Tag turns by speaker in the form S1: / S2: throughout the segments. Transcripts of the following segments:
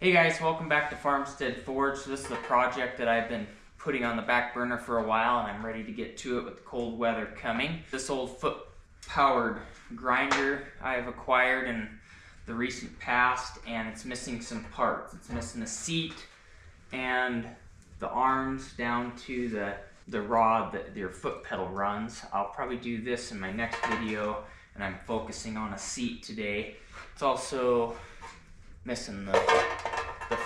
S1: Hey guys, welcome back to Farmstead Forge. This is a project that I've been putting on the back burner for a while, and I'm ready to get to it with the cold weather coming. This old foot-powered grinder I've acquired in the recent past, and it's missing some parts. It's missing a seat and the arms down to the rod that your foot pedal runs. I'll probably do this in my next video, and I'm focusing on a seat today. It's also missing the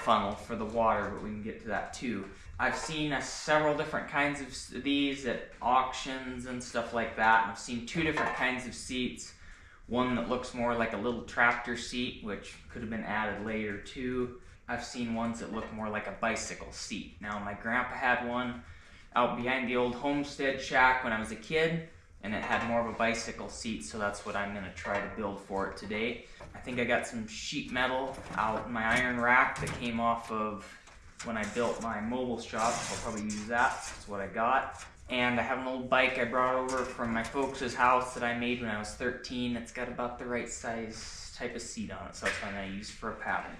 S1: funnel for the water, but we can get to that too. I've seen several different kinds of these at auctions and stuff like that, and I've seen two different kinds of seats. One that looks more like a little tractor seat, which could have been added later too. I've seen ones that look more like a bicycle seat. Now, my grandpa had one out behind the old homestead shack when I was a kid, and it had more of a bicycle seat, so that's what I'm going to try to build for it today. I think I got some sheet metal out in my iron rack that came off of when I built my mobile shop, so I'll probably use that. That's what I got. And I have an old bike I brought over from my folks' house that I made when I was 13. It's got about the right size type of seat on it, so that's what I'm going to use for a paddle.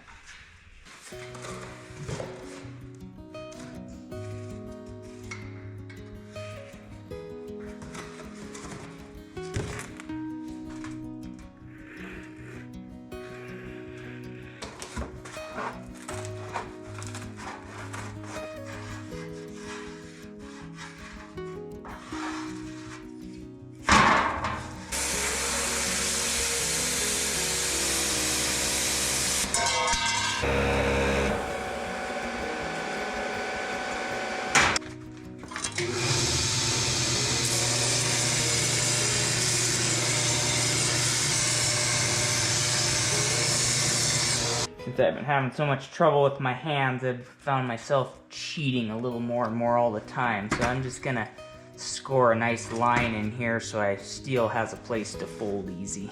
S1: Since I've been having so much trouble with my hands, I've found myself cheating a little more and more all the time. So I'm just gonna score a nice line in here so steel has a place to fold easy.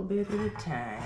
S1: Bit at a time.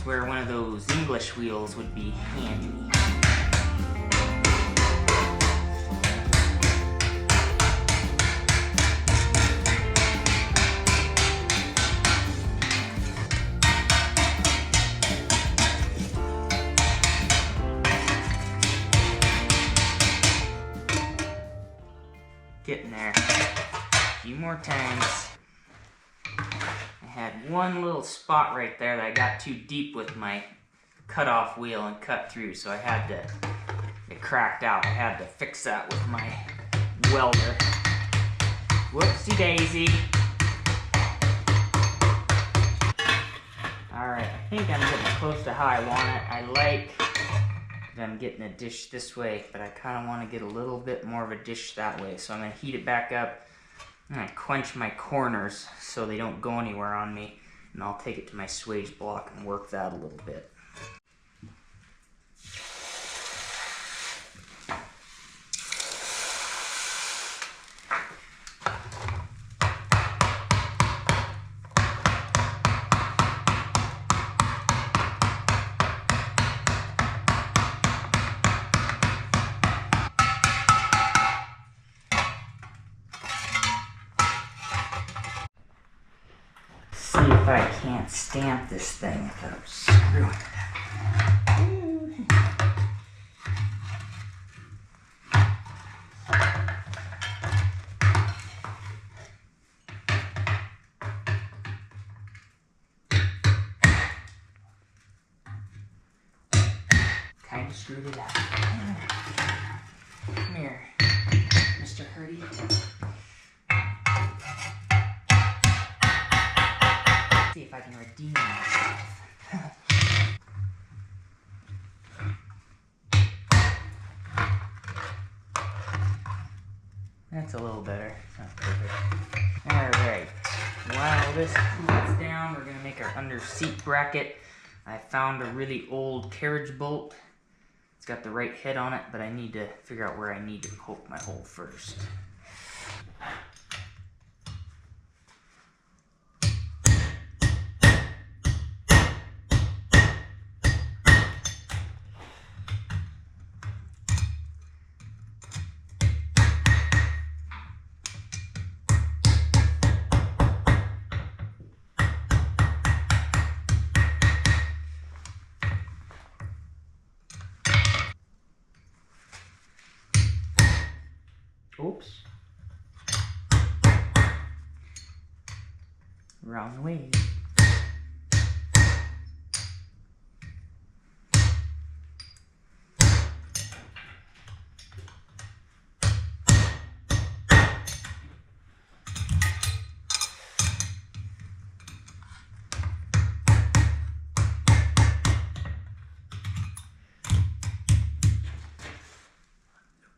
S1: Where one of those English wheels would be handy. Getting there. A few more times. I had one little spot right there that I got too deep with my cutoff wheel and cut through, so I had to, it cracked out. I had to fix that with my welder. Whoopsie daisy. Alright, I think I'm getting close to how I want it. I like that I'm getting a dish this way, but I kind of want to get a little bit more of a dish that way. So I'm going to heat it back up. I'm going to quench my corners so they don't go anywhere on me. And I'll take it to my swage block and work that a little bit. See if I can't stamp this thing without screwing it up. Kind of screwed it up. Come here, Mr. Hurdy. See if I can redeem myself. That's a little better. It's not perfect. Alright. While this cools down, we're going to make our under seat bracket. I found a really old carriage bolt. It's got the right head on it, but I need to figure out where I need to poke my hole first. Oops. Wrong way.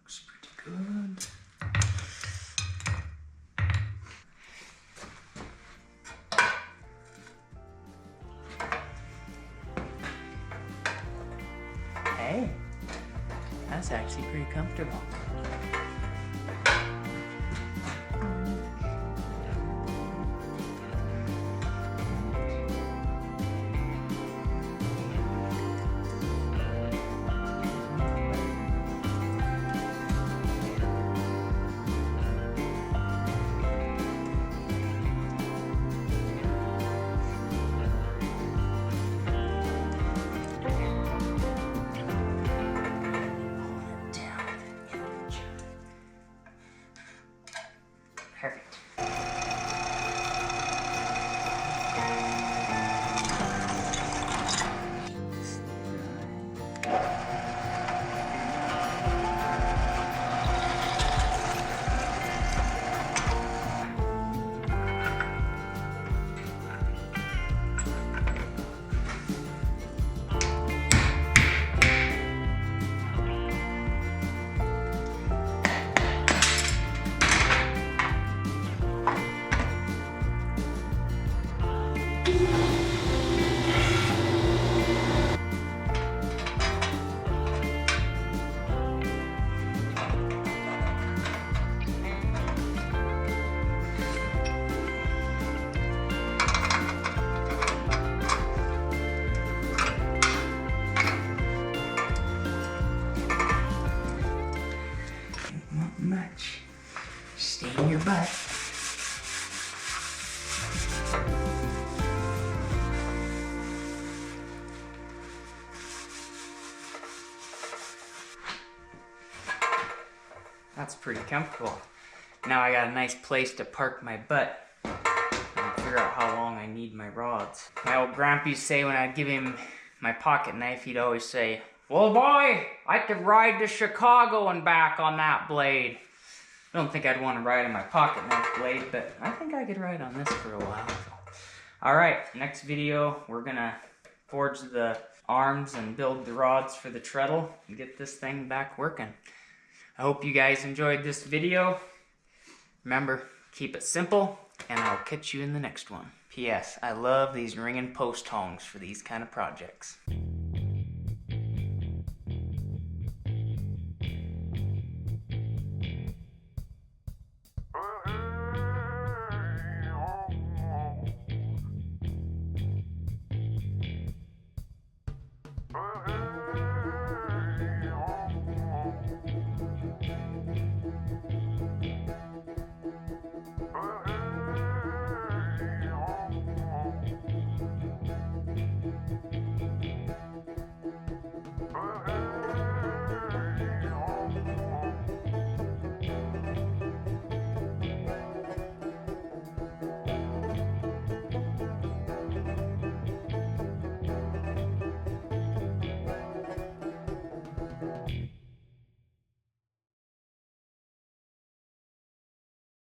S1: Looks pretty good. Hey, that's actually pretty comfortable. Perfect. Much. Stay in your butt. That's pretty comfortable. Now I got a nice place to park my butt. I'm figure out how long I need my rods. My old grandpa used to say when I'd give him my pocket knife, he'd always say, "Well, boy, I could ride to Chicago and back on that blade." I don't think I'd want to ride on my pocket knife blade, but I think I could ride on this for a while. Alright, next video, we're gonna forge the arms and build the rods for the treadle and get this thing back working. I hope you guys enjoyed this video. Remember, keep it simple, and I'll catch you in the next one. P.S. I love these ringing post hongs for these kind of projects.